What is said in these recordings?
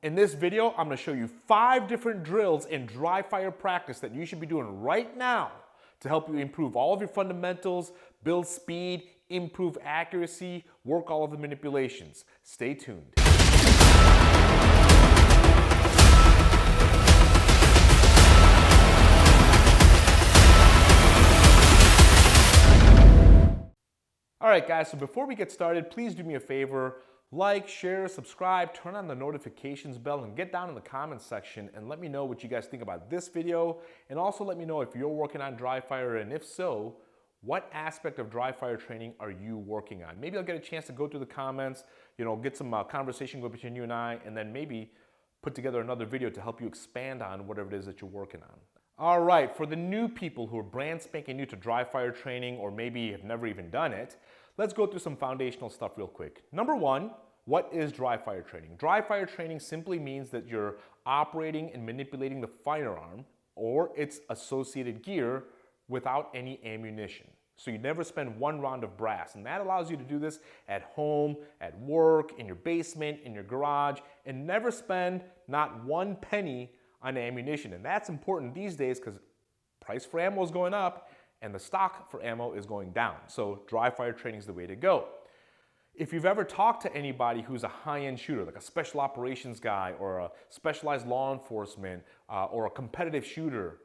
In this video, I'm gonna show you 5 different drills in dry fire practice that you should be doing right now to help you improve all of your fundamentals, build speed, improve accuracy, work all of the manipulations. Stay tuned. All right, guys, so before we get started, please do me a favor. Like, share, subscribe, turn on the notifications bell, and get down in the comments section and let me know what you guys think about this video. And also let me know if you're working on dry fire, and if so, what aspect of dry fire training are you working on? Maybe I'll get a chance to go through the comments, get some conversation going between you and I, and then maybe put together another video to help you expand on whatever it is that you're working on. All right, for the new people who are brand spanking new to dry fire training, or maybe have never even done it, let's go through some foundational stuff real quick. Number one, what is dry fire training? Dry fire training simply means that you're operating and manipulating the firearm or its associated gear without any ammunition. So you never spend one round of brass, and that allows you to do this at home, at work, in your basement, in your garage, and never spend not one penny on ammunition. And that's important these days because price for ammo is going up and the stock for ammo is going down. So dry fire training is the way to go. If you've ever talked to anybody who's a high-end shooter, like a special operations guy or a specialized law enforcement or a competitive shooter,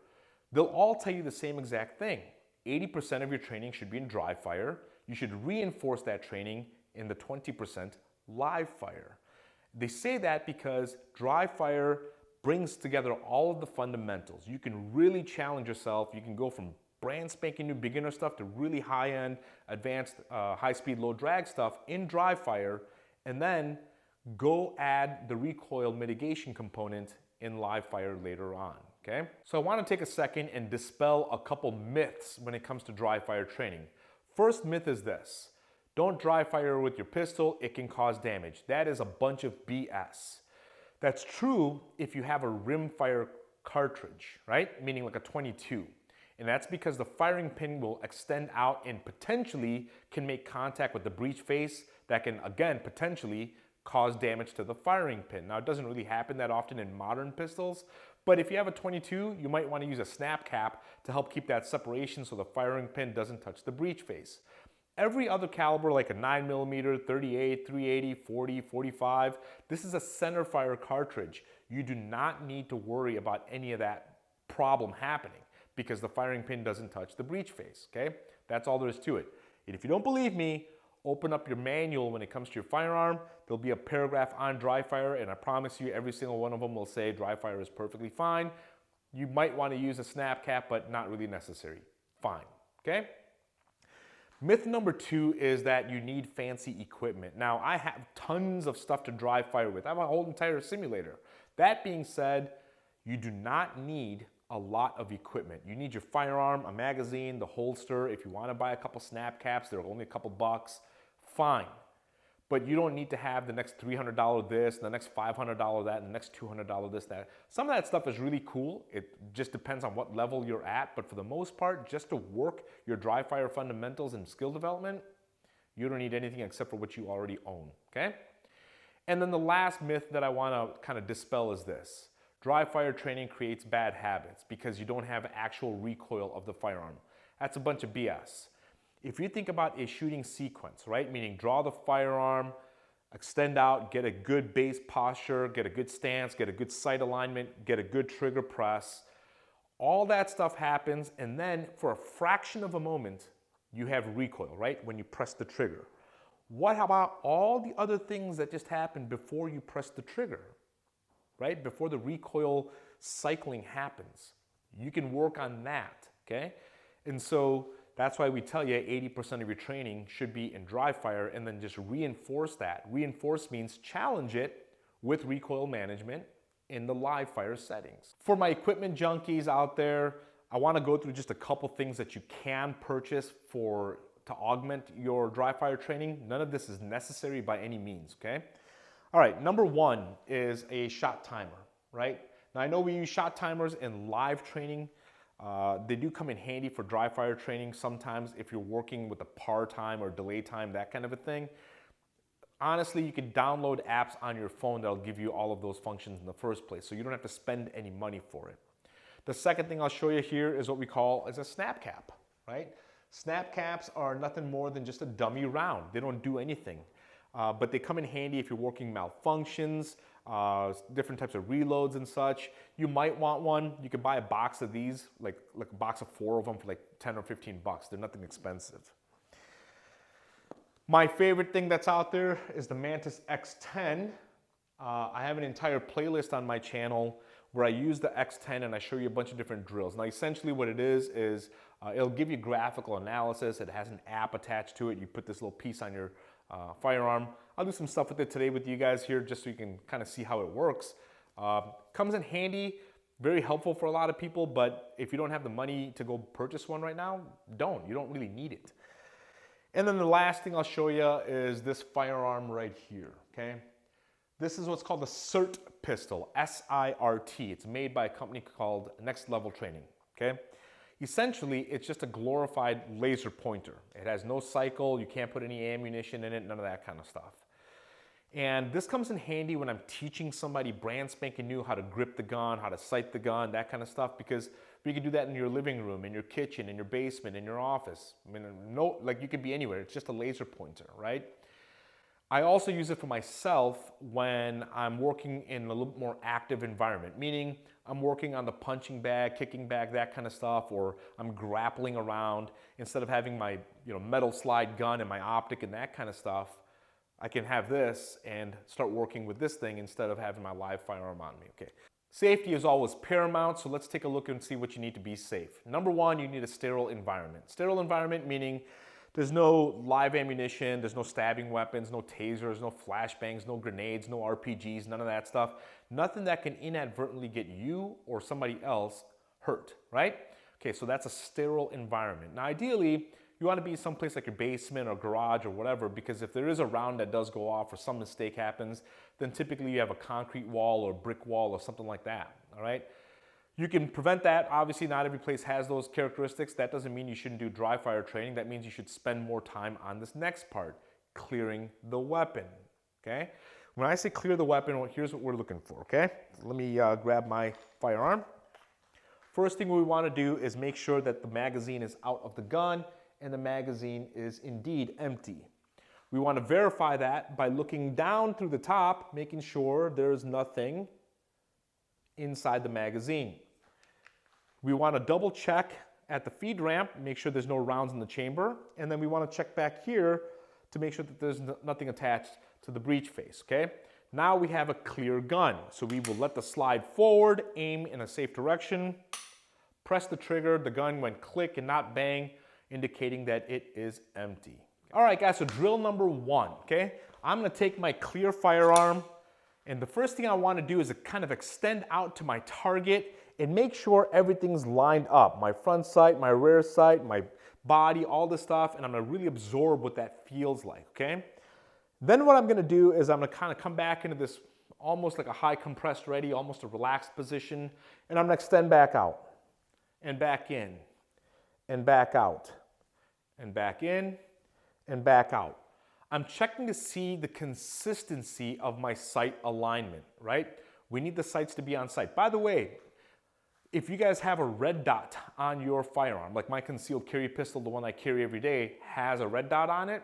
they'll all tell you the same exact thing. 80% of your training should be in dry fire. You should reinforce that training in the 20% live fire. They say that because dry fire brings together all of the fundamentals. You can really challenge yourself. You can go from brand spanking new beginner stuff to really high-end, advanced, high-speed, low-drag stuff in dry fire, and then go add the recoil mitigation component in live fire later on, okay? So I want to take a second and dispel a couple myths when it comes to dry fire training. First myth is this: don't dry fire with your pistol, it can cause damage. That is a bunch of BS. That's true if you have a rimfire cartridge, right? Meaning like a 22. And that's because the firing pin will extend out and potentially can make contact with the breech face that can, again, potentially cause damage to the firing pin. Now, it doesn't really happen that often in modern pistols, but if you have a 22, you might want to use a snap cap to help keep that separation so the firing pin doesn't touch the breech face. Every other caliber, like a 9mm, 38, 380, 40, 45, this is a center fire cartridge. You do not need to worry about any of that problem happening because the firing pin doesn't touch the breech face, okay? That's all there is to it. And if you don't believe me, open up your manual when it comes to your firearm. There'll be a paragraph on dry fire, and I promise you every single one of them will say dry fire is perfectly fine. You might want to use a snap cap, but not really necessary. Fine, okay? Myth number 2 is that you need fancy equipment. Now, I have tons of stuff to dry fire with. I have a whole entire simulator. That being said, you do not need a lot of equipment. You need your firearm, a magazine, the holster. If you want to buy a couple snap caps, they're only a couple bucks, fine. But you don't need to have the next $300 this, the next $500 that, and the next $200 this, that. Some of that stuff is really cool. It just depends on what level you're at. But for the most part, just to work your dry fire fundamentals and skill development, you don't need anything except for what you already own, okay? And then the last myth that I want to kind of dispel is this: dry fire training creates bad habits because you don't have actual recoil of the firearm. That's a bunch of BS. If you think about a shooting sequence, right, meaning draw the firearm, extend out, get a good base posture, get a good stance, get a good sight alignment, get a good trigger press, all that stuff happens, and then for a fraction of a moment, you have recoil, right, when you press the trigger. What about all the other things that just happened before you press the trigger? Right? Before the recoil cycling happens. You can work on that, okay? And so that's why we tell you 80% of your training should be in dry fire, and then just reinforce that. Reinforce means challenge it with recoil management in the live fire settings. For my equipment junkies out there, I want to go through just a couple things that you can purchase to augment your dry fire training. None of this is necessary by any means, okay? All right, number 1 is a shot timer, right? Now I know we use shot timers in live training. They do come in handy for dry fire training sometimes if you're working with a par time or delay time, that kind of a thing. honestly, you can download apps on your phone that'll give you all of those functions in the first place, so you don't have to spend any money for it. The second thing I'll show you here is what we call is a snap cap, right? Snap caps are nothing more than just a dummy round. They don't do anything, but they come in handy if you're working malfunctions, different types of reloads and such. You might want one. You can buy a box of these, like a box of 4 of them for like 10 or 15 bucks. They're nothing expensive. My favorite thing that's out there is the Mantis X10. I have an entire playlist on my channel where I use the X10 and I show you a bunch of different drills. Now essentially what it is it'll give you graphical analysis. It has an app attached to it. You put this little piece on your firearm. I'll do some stuff with it today with you guys here just so you can kind of see how it works. Comes in handy, very helpful for a lot of people, but if you don't have the money to go purchase one right now, you don't really need it. And then the last thing I'll show you is this firearm right here, okay? This is what's called the SIRT pistol, S-I-R-T. It's made by a company called Next Level Training, okay? Essentially, it's just a glorified laser pointer. It has no cycle, you can't put any ammunition in it, none of that kind of stuff. And this comes in handy when I'm teaching somebody brand spanking new how to grip the gun, how to sight the gun, that kind of stuff, because you can do that in your living room, in your kitchen, in your basement, in your office. I mean, like you could be anywhere. It's just a laser pointer, right? I also use it for myself when I'm working in a little more active environment, meaning I'm working on the punching bag, kicking bag, that kind of stuff, or I'm grappling around. Instead of having my metal slide gun and my optic and that kind of stuff, I can have this and start working with this thing instead of having my live firearm on me, okay? Safety is always paramount, so let's take a look and see what you need to be safe. Number one, you need a sterile environment. Sterile environment meaning there's no live ammunition, there's no stabbing weapons, no tasers, no flashbangs, no grenades, no RPGs, none of that stuff. Nothing that can inadvertently get you or somebody else hurt, right? Okay, so that's a sterile environment. Now ideally, you want to be someplace like your basement or garage or whatever, because if there is a round that does go off or some mistake happens, then typically you have a concrete wall or brick wall or something like that, all right? You can prevent that. Obviously, not every place has those characteristics. That doesn't mean you shouldn't do dry fire training. That means you should spend more time on this next part, clearing the weapon, okay? When I say clear the weapon, well, here's what we're looking for, okay? Let me grab my firearm. First thing we want to do is make sure that the magazine is out of the gun and the magazine is indeed empty. We want to verify that by looking down through the top, making sure there's nothing inside the magazine. We want to double check at the feed ramp, make sure there's no rounds in the chamber, and then we want to check back here to make sure that there's nothing attached to the breech face, okay? Now we have a clear gun, so we will let the slide forward, aim in a safe direction, press the trigger, the gun went click and not bang, indicating that it is empty. All right, guys, so drill number one, okay? I'm gonna take my clear firearm, and the first thing I wanna do is to kind of extend out to my target and make sure everything's lined up. My front sight, my rear sight, my body, all this stuff, and I'm gonna really absorb what that feels like, okay? Then what I'm gonna do is I'm gonna kind of come back into this almost like a high compressed ready, almost a relaxed position, and I'm gonna extend back out and back in and back out and back in and back out. I'm checking to see the consistency of my sight alignment, right? We need the sights to be on sight. By the way, if you guys have a red dot on your firearm, like my concealed carry pistol, the one I carry every day, has a red dot on it,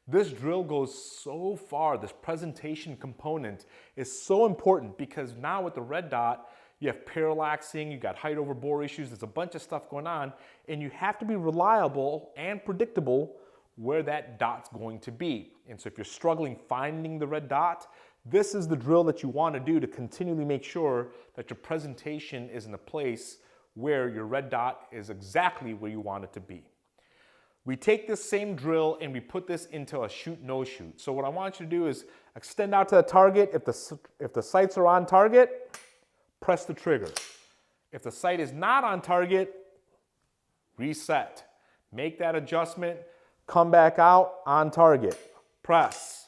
this drill goes so far. This presentation component is so important because now with the red dot, you have parallaxing, you got height over bore issues, there's a bunch of stuff going on, and you have to be reliable and predictable where that dot's going to be. And so if you're struggling finding the red dot, this is the drill that you want to do to continually make sure that your presentation is in a place where your red dot is exactly where you want it to be. We take this same drill and we put this into a shoot, no shoot. So what I want you to do is extend out to the target. If the sights are on target, press the trigger. If the sight is not on target, reset. Make that adjustment, come back out, on target, press.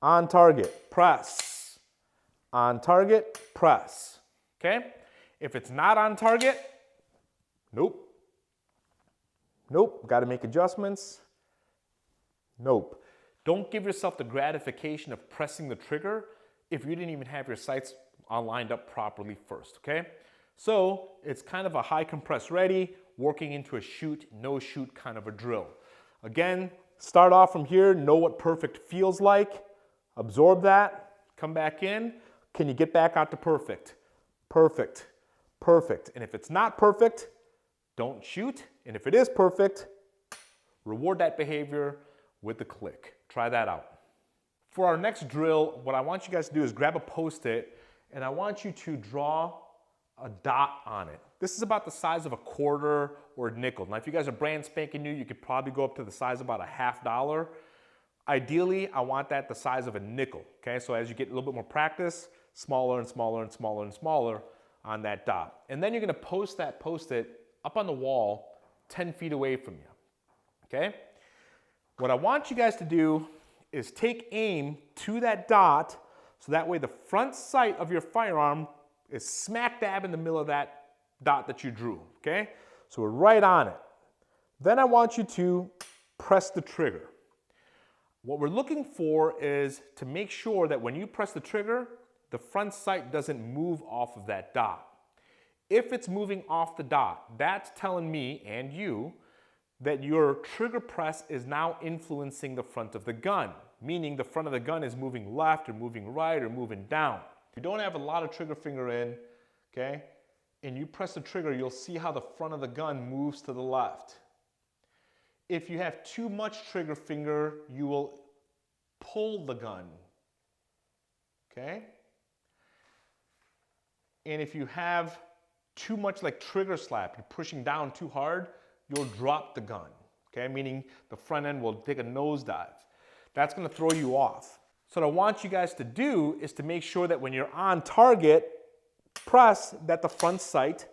On target, press. On target, press. Okay? If it's not on target, nope. Nope, got to make adjustments. Nope. Don't give yourself the gratification of pressing the trigger if you didn't even have your sights all lined up properly first, okay? So it's kind of a high compress ready, working into a shoot, no shoot kind of a drill. Again, start off from here, know what perfect feels like, absorb that, come back in. Can you get back out to perfect? Perfect, perfect. And if it's not perfect, don't shoot. And if it is perfect, reward that behavior with the click. Try that out. For our next drill, what I want you guys to do is grab a Post-it and I want you to draw a dot on it. This is about the size of a quarter or a nickel. Now, if you guys are brand spanking new, you could probably go up to the size of about a $50. Ideally, I want that the size of a nickel, okay? So as you get a little bit more practice, smaller and smaller and smaller and smaller on that dot. And then you're gonna post that Post-it up on the wall 10 feet away from you, okay? What I want you guys to do is take aim to that dot so that way the front sight of your firearm is smack dab in the middle of that dot that you drew, okay? So we're right on it. Then I want you to press the trigger. What we're looking for is to make sure that when you press the trigger, the front sight doesn't move off of that dot. If it's moving off the dot, that's telling me and you that your trigger press is now influencing the front of the gun, meaning the front of the gun is moving left or moving right or moving down. If you don't have a lot of trigger finger in, okay, and you press the trigger, you'll see how the front of the gun moves to the left. If you have too much trigger finger, you will pull the gun, okay? And if you have too much like trigger slap, you're pushing down too hard, you'll drop the gun, okay? Meaning the front end will take a nosedive. That's gonna throw you off. So what I want you guys to do is to make sure that when you're on target, press that the front sight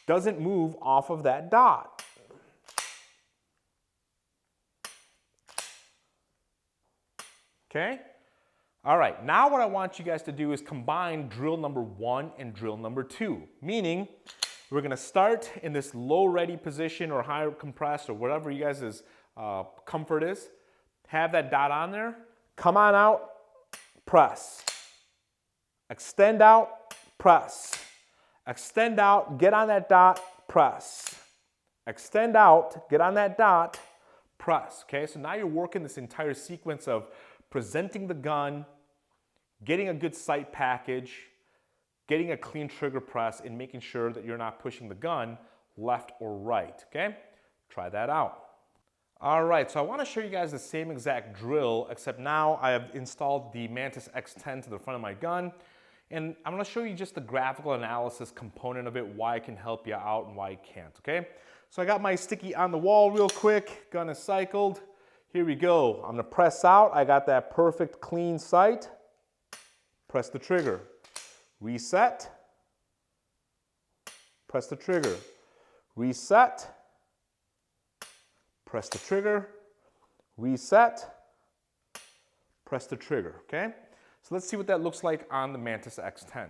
doesn't move off of that dot. Okay? All right, now what I want you guys to do is combine drill number 1 and drill number 2, meaning we're gonna start in this low ready position or high compressed or whatever you guys' comfort is. Have that dot on there, come on out, press. Extend out, press. Extend out, get on that dot, press. Extend out, get on that dot, press. Okay, so now you're working this entire sequence of presenting the gun, getting a good sight package, getting a clean trigger press, and making sure that you're not pushing the gun left or right, okay? Try that out. All right, so I want to show you guys the same exact drill, except now I have installed the Mantis X10 to the front of my gun, and I'm going to show you just the graphical analysis component of it, why it can help you out and why it can't, okay? So I got my sticky on the wall real quick, gun is cycled. Here we go. I'm going to press out. I got that perfect clean sight. Press the trigger. Reset. Press the trigger. Reset. Press the trigger. Reset. Press the trigger, okay? So let's see what that looks like on the Mantis X10.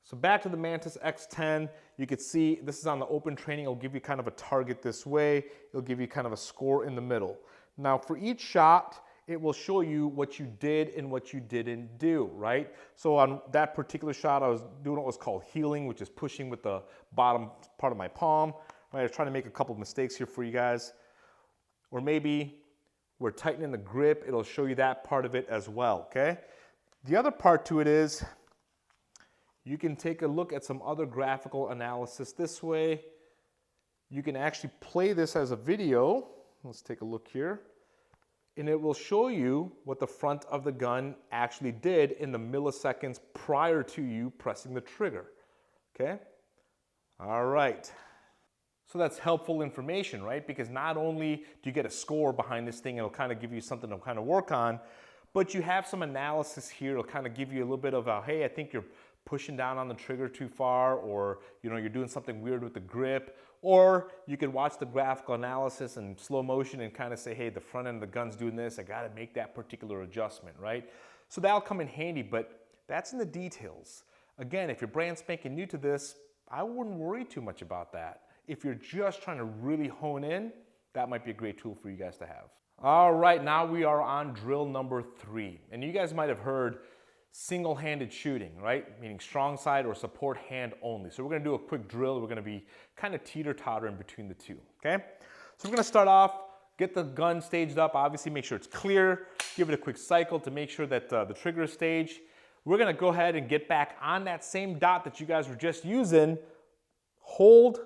So back to the Mantis X10, you can see this is on the open training. It'll give you kind of a target this way. It'll give you kind of a score in the middle. Now for each shot, it will show you what you did and what you didn't do, right? So on that particular shot, I was doing what was called healing, which is pushing with the bottom part of my palm. I was trying to make a couple of mistakes here for you guys. Or maybe we're tightening the grip. It'll show you that part of it as well, okay? The other part to it is you can take a look at some other graphical analysis this way. You can actually play this as a video. Let's take a look here. And it will show you what the front of the gun actually did in the milliseconds prior to you pressing the trigger, okay? All right. So that's helpful information, right? Because not only do you get a score behind this thing, it'll kind of give you something to kind of work on, but you have some analysis here. It'll kind of give you a little bit of a, hey, I think you're pushing down on the trigger too far, or you're doing something weird with the grip. Or you can watch the graphical analysis in slow motion and kind of say, hey, the front end of the gun's doing this. I got to make that particular adjustment, right? So that'll come in handy, but that's in the details. Again, if you're brand spanking new to this, I wouldn't worry too much about that. If you're just trying to really hone in, that might be a great tool for you guys to have. All right, now we are on drill number 3. And you guys might have heard single-handed shooting, right? Meaning strong side or support hand only. So we're gonna do a quick drill. We're gonna be kind of teeter-tottering between the two, okay? So we're gonna start off, get the gun staged up, obviously make sure it's clear, give it a quick cycle to make sure that the trigger is staged. We're gonna go ahead and get back on that same dot that you guys were just using. Hold.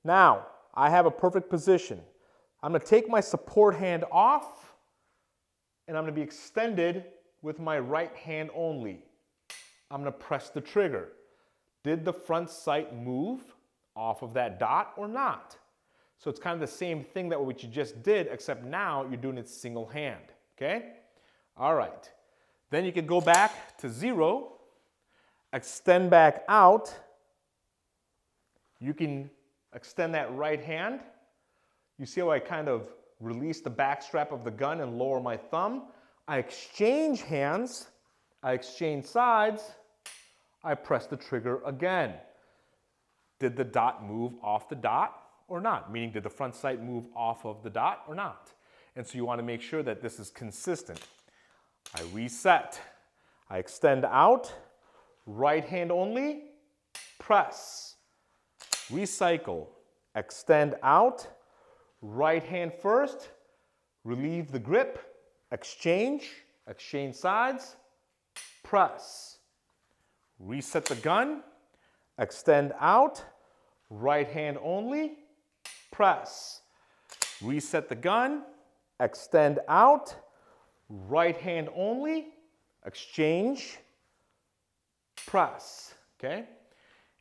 Now, I have a perfect position. I'm gonna take my support hand off and I'm gonna be extended with my right hand only. I'm gonna press the trigger. Did the front sight move off of that dot or not? So it's kind of the same thing that what you just did, except now you're doing it single hand, okay? All right. Then you can go back to 0, extend back out. You can extend that right hand. You see how I kind of release the back strap of the gun and lower my thumb? I exchange hands, I exchange sides, I press the trigger again. Did the dot move off the dot or not? Meaning, did the front sight move off of the dot or not? And so you want to make sure that this is consistent. I reset, I extend out, right hand only, press, recycle, extend out, right hand first, relieve the grip, exchange, exchange sides, press. Reset the gun, extend out, right hand only, press. Reset the gun, extend out, right hand only, exchange, press, okay?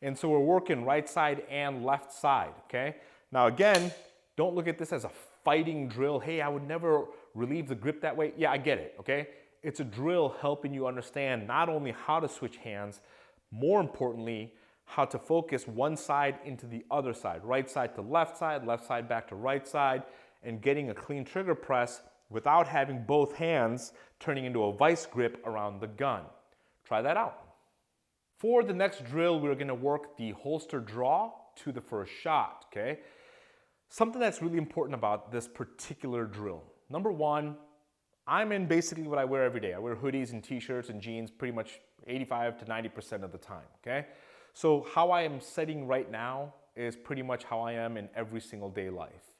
And so we're working right side and left side, okay? Now again, don't look at this as a fighting drill. Hey, I would never relieve the grip that way. Yeah, I get it, okay? It's a drill helping you understand not only how to switch hands, more importantly, how to focus one side into the other side, right side to left side back to right side, and getting a clean trigger press without having both hands turning into a vice grip around the gun. Try that out. For the next drill, we're gonna work the holster draw to the first shot, okay? Something that's really important about this particular drill. Number one, I'm in basically what I wear every day. I wear hoodies and t-shirts and jeans pretty much 85 to 90% of the time, okay? So how I am setting right now is pretty much how I am in every single day life.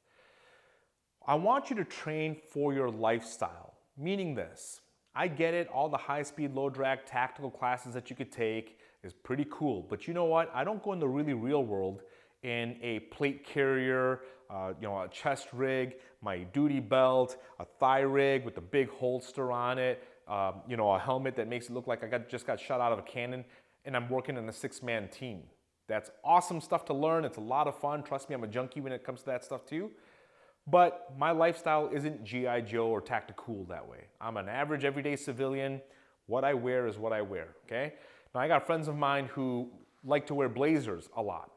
I want you to train for your lifestyle, meaning this. I get it, all the high-speed, low-drag tactical classes that you could take is pretty cool, but you know what? I don't go in the really real world in a plate carrier, a chest rig, my duty belt, a thigh rig with a big holster on it, a helmet that makes it look like I just got shot out of a cannon, and I'm working in a 6-man team. That's awesome stuff to learn. It's a lot of fun. Trust me, I'm a junkie when it comes to that stuff too. But my lifestyle isn't G.I. Joe or tactical that way. I'm an average everyday civilian. What I wear is what I wear, okay? Now I got friends of mine who like to wear blazers a lot.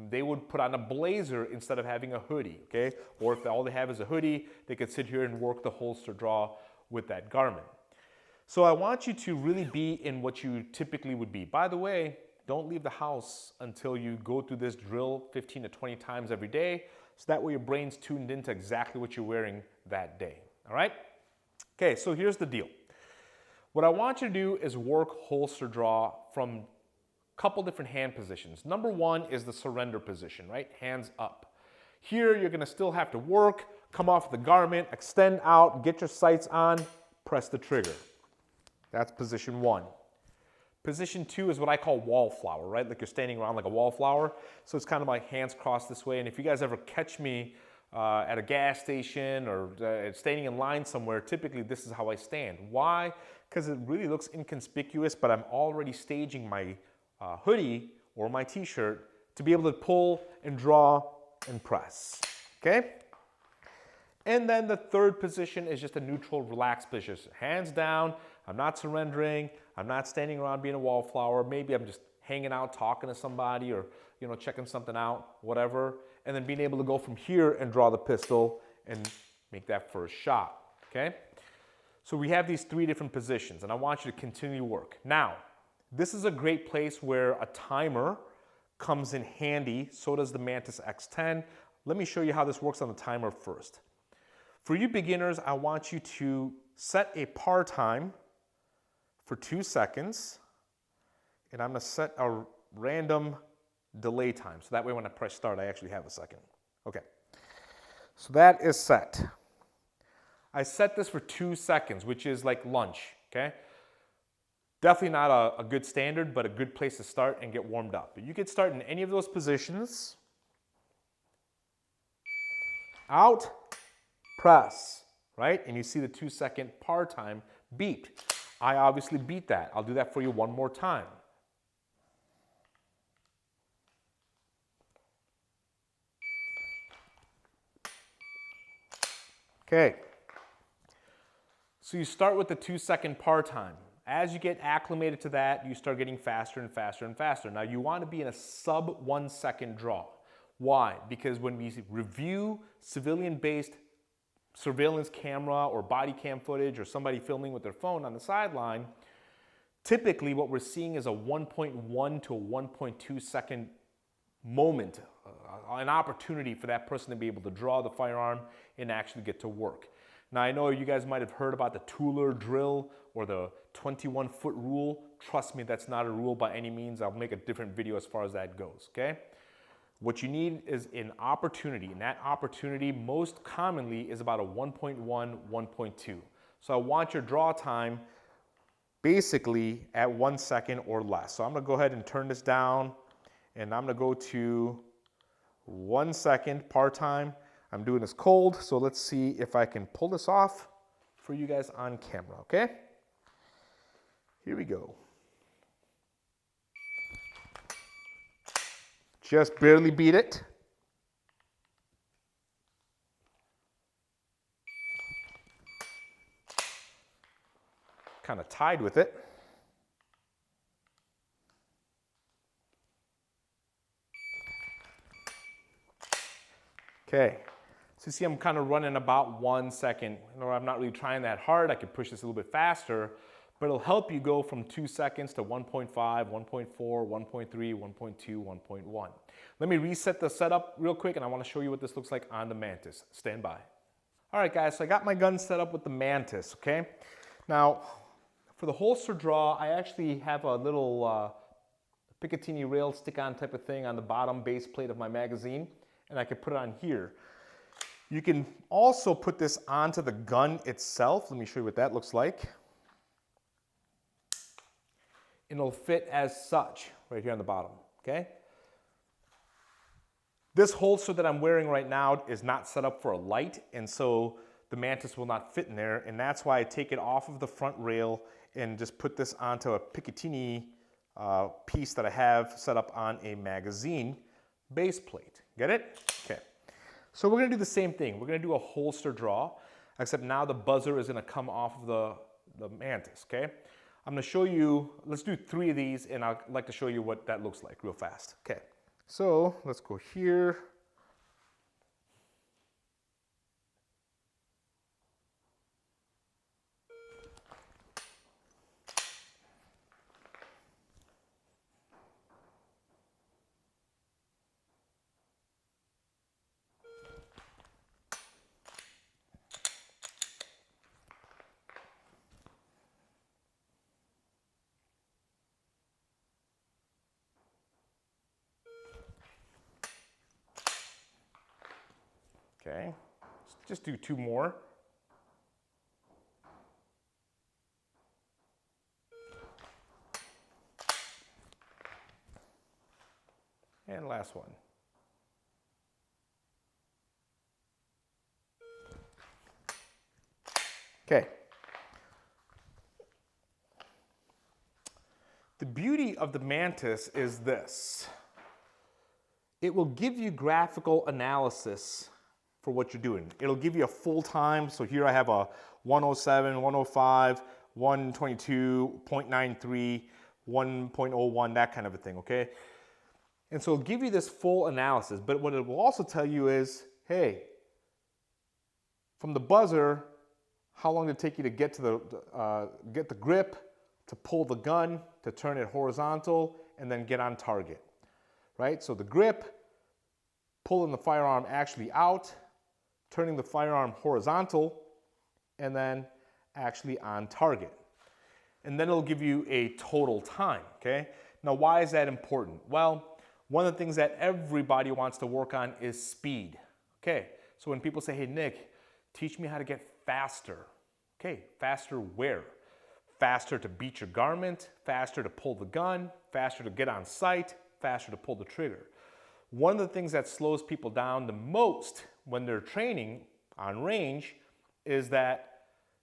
They would put on a blazer instead of having a hoodie, okay? Or if all they have is a hoodie, they could sit here and work the holster draw with that garment. So I want you to really be in what you typically would be. By the way, don't leave the house until you go through this drill 15 to 20 times every day, so that way your brain's tuned into exactly what you're wearing that day, all right? Okay, so here's the deal. What I want you to do is work holster draw from couple different hand positions. Number one is the surrender position, right? Hands up. Here, you're gonna still have to work, come off the garment, extend out, get your sights on, press the trigger. That's position one. Position two is what I call wallflower, right? Like you're standing around like a wallflower. So it's kind of like hands crossed this way. And if you guys ever catch me at a gas station or standing in line somewhere, typically this is how I stand. Why? Because it really looks inconspicuous, but I'm already staging my hoodie or my t-shirt to be able to pull and draw and press, okay? And then the third position is just a neutral, relaxed position. Hands down, I'm not surrendering, I'm not standing around being a wallflower. Maybe I'm just hanging out, talking to somebody or checking something out, whatever. And then being able to go from here and draw the pistol and make that first shot, okay? So we have these three different positions and I want you to continue to work. Now, this is a great place where a timer comes in handy. So does the Mantis X10. Let me show you how this works on the timer first. For you beginners, I want you to set a par time for 2 seconds, and I'm gonna set a random delay time. So that way when I press start, I actually have a second. Okay, so that is set. I set this for 2 seconds, which is like lunch, okay? Definitely not a good standard, but a good place to start and get warmed up. But you could start in any of those positions. Out, press, right? And you see the 2 second par time beeped. I obviously beat that. I'll do that for you one more time. Okay. So you start with the 2 second par time. As you get acclimated to that, you start getting faster and faster and faster. Now you want to be in a sub 1 second draw. Why? Because when we review civilian-based surveillance camera or body cam footage or somebody filming with their phone on the sideline, typically what we're seeing is a 1.1 to a 1.2 second moment, an opportunity for that person to be able to draw the firearm and actually get to work. Now I know you guys might have heard about the Tooler drill or the 21-foot rule. Trust me, that's not a rule by any means. I'll make a different video as far as that goes, okay? What you need is an opportunity, and that opportunity most commonly is about a 1.1, 1.2. So I want your draw time basically at 1 second or less. So I'm gonna go ahead and turn this down, and I'm gonna go to 1 second par time. I'm doing this cold, so let's see if I can pull this off for you guys on camera, okay? Here we go. Just barely beat it. Kind of tied with it. Okay, so you see I'm kind of running about 1 second. You know, I'm not really trying that hard. I could push this a little bit faster, but it'll help you go from 2 seconds to 1.5, 1.4, 1.3, 1.2, 1.1. Let me reset the setup real quick, and I want to show you what this looks like on the Mantis. Stand by. All right, guys, so I got my gun set up with the Mantis, okay? Now, for the holster draw, I actually have a little Picatinny rail stick-on type of thing on the bottom base plate of my magazine, and I could put it on here. You can also put this onto the gun itself. Let me show you what that looks like. It'll fit as such right here on the bottom, okay? This holster that I'm wearing right now is not set up for a light, and so the Mantis will not fit in there, and that's why I take it off of the front rail and just put this onto a Picatinny piece that I have set up on a magazine base plate. Get it? Okay. So we're gonna do the same thing. We're gonna do a holster draw, except now the buzzer is gonna come off of the Mantis, okay? I'm gonna show you, let's do 3 of these, and I'd like to show you what that looks like real fast. Okay, so let's go here. Okay, let's just do 2 more. And last one. Okay. The beauty of the Mantis is this. It will give you graphical analysis for what you're doing. It'll give you a full time. So here I have a 107, 105, 122, 0.93, 1.01, that kind of a thing, okay? And so it'll give you this full analysis, but what it will also tell you is, hey, from the buzzer, how long did it take you to get to the grip, to pull the gun, to turn it horizontal, and then get on target, right? So the grip, pulling the firearm actually out, turning the firearm horizontal, and then actually on target. And then it'll give you a total time, okay? Now, why is that important? Well, one of the things that everybody wants to work on is speed, okay? So when people say, hey, Nick, teach me how to get faster. Okay, faster where? Faster to beat your garment, faster to pull the gun, faster to get on sight, faster to pull the trigger. One of the things that slows people down the most when they're training on range is that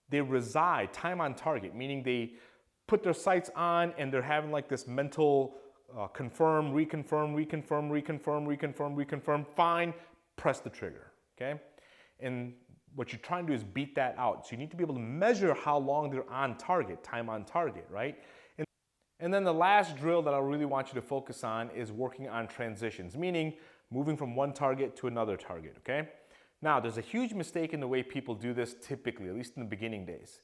they reside time on target, meaning they put their sights on and they're having like this mental confirm, reconfirm, reconfirm, reconfirm, reconfirm, reconfirm, fine, press the trigger, okay? And what you're trying to do is beat that out. So you need to be able to measure how long they're on target, time on target, right? And then the last drill that I really want you to focus on is working on transitions, meaning moving from one target to another target, okay? Now, there's a huge mistake in the way people do this typically, at least in the beginning days.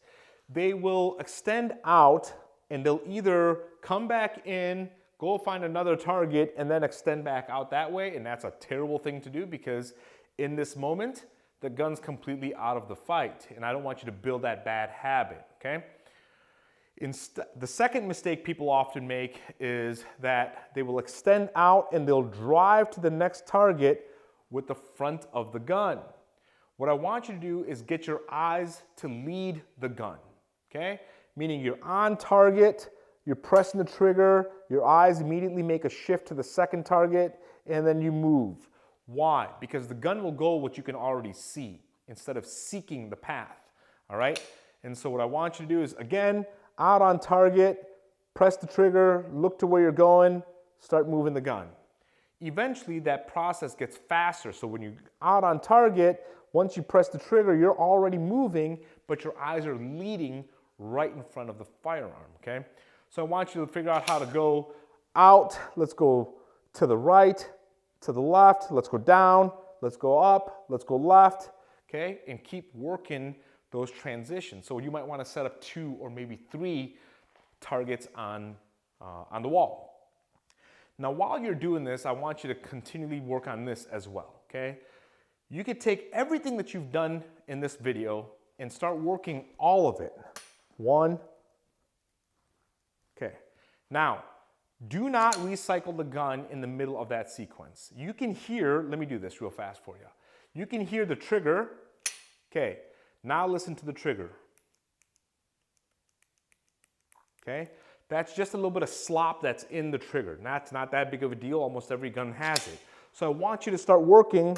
They will extend out and they'll either come back in, go find another target, and then extend back out that way. And that's a terrible thing to do because in this moment, the gun's completely out of the fight. And I don't want you to build that bad habit, okay? The second mistake people often make is that they will extend out and they'll drive to the next target with the front of the gun. What I want you to do is get your eyes to lead the gun, okay? Meaning you're on target, you're pressing the trigger, your eyes immediately make a shift to the second target, and then you move. Why? Because the gun will go what you can already see instead of seeking the path, all right? And so what I want you to do is, again, out on target, press the trigger, look to where you're going, start moving the gun. Eventually, that process gets faster. So when you're out on target, once you press the trigger, you're already moving, but your eyes are leading right in front of the firearm, okay? So I want you to figure out how to go out. Let's go to the right, to the left. Let's go down. Let's go up. Let's go left, okay? And keep working those transitions. So you might want to set up 2 or maybe 3 targets on the wall. Now, while you're doing this, I want you to continually work on this as well, okay? You could take everything that you've done in this video and start working all of it. 1, okay. Now, do not recycle the gun in the middle of that sequence. You can hear, let me do this real fast for you. You can hear the trigger, okay. Now listen to the trigger, okay? That's just a little bit of slop that's in the trigger. That's not that big of a deal. Almost every gun has it. So I want you to start working,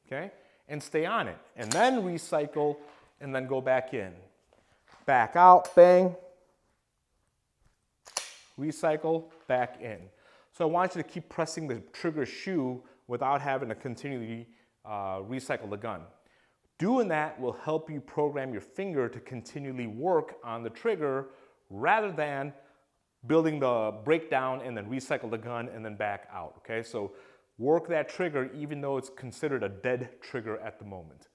okay? And stay on it. And then recycle and then go back in. Back out, bang. Recycle, back in. So I want you to keep pressing the trigger shoe without having to continually recycle the gun. Doing that will help you program your finger to continually work on the trigger rather than building the breakdown and then recycle the gun and then back out, okay? So work that trigger even though it's considered a dead trigger at the moment.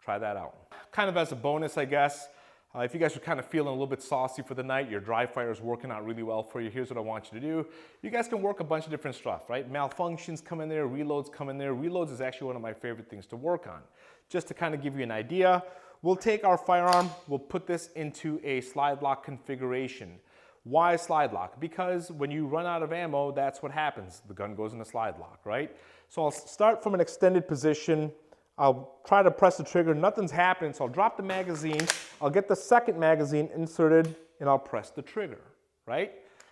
Try that out. Kind of as a bonus, I guess, if you guys are kind of feeling a little bit saucy for the night, your Dryfire is working out really well for you, here's what I want you to do. You guys can work a bunch of different stuff, right? Malfunctions come in there, reloads come in there. Reloads is actually one of my favorite things to work on. Just to kind of give you an idea, we'll take our firearm, we'll put this into a slide lock configuration. Why slide lock? Because when you run out of ammo, that's what happens. The gun goes in a slide lock, right? So I'll start from an extended position. I'll try to press the trigger, nothing's happening, so I'll drop the magazine, I'll get the second magazine inserted, and I'll press the trigger, right?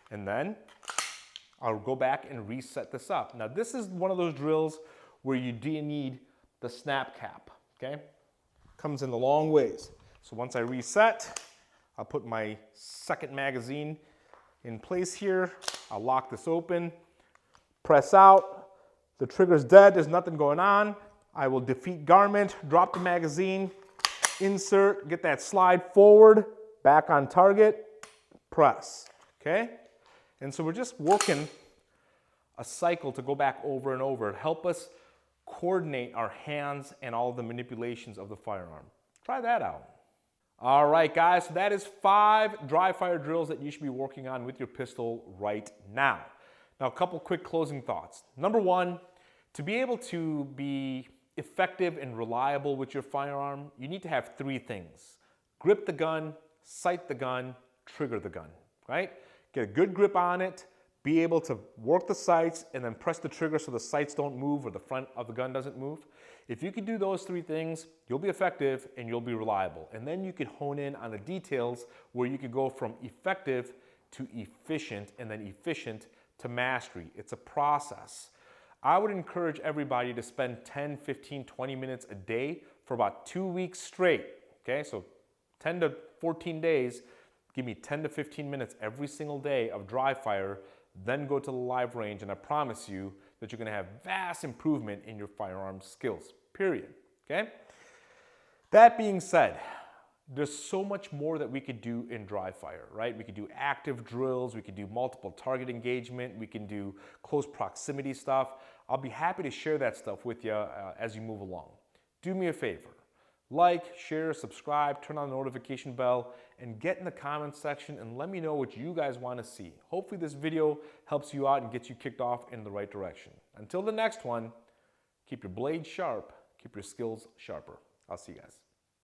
And then I'll go back and reset this up. Now this is one of those drills where you do need the snap cap, okay? Comes in a long ways. So once I reset, I'll put my second magazine in place here, I'll lock this open, press out, the trigger's dead, there's nothing going on. I will defeat garment, drop the magazine, insert, get that slide forward, back on target, press, okay? And so we're just working a cycle to go back over and over, help us coordinate our hands and all the manipulations of the firearm. Try that out. All right, guys, so that is 5 dry fire drills that you should be working on with your pistol right now. Now, a couple quick closing thoughts. Number one, to be able to be effective and reliable with your firearm, you need to have three things: grip the gun, sight the gun, trigger the gun, right? Get a good grip on it, be able to work the sights, and then press the trigger so the sights don't move or the front of the gun doesn't move. If you can do those three things, you'll be effective and you'll be reliable. And then you can hone in on the details where you can go from effective to efficient, and then efficient to mastery. It's a process. I would encourage everybody to spend 10, 15, 20 minutes a day for about 2 weeks straight. Okay, so 10 to 14 days, give me 10 to 15 minutes every single day of dry fire, then go to the live range, and I promise you that you're gonna have vast improvement in your firearms skills, period, okay? That being said, there's so much more that we could do in dry fire, right? We could do active drills, we could do multiple target engagement, we can do close proximity stuff. I'll be happy to share that stuff with you as you move along. Do me a favor, like, share, subscribe, turn on the notification bell, and get in the comments section and let me know what you guys want to see. Hopefully this video helps you out and gets you kicked off in the right direction. Until the next one, keep your blade sharp, keep your skills sharper. I'll see you guys.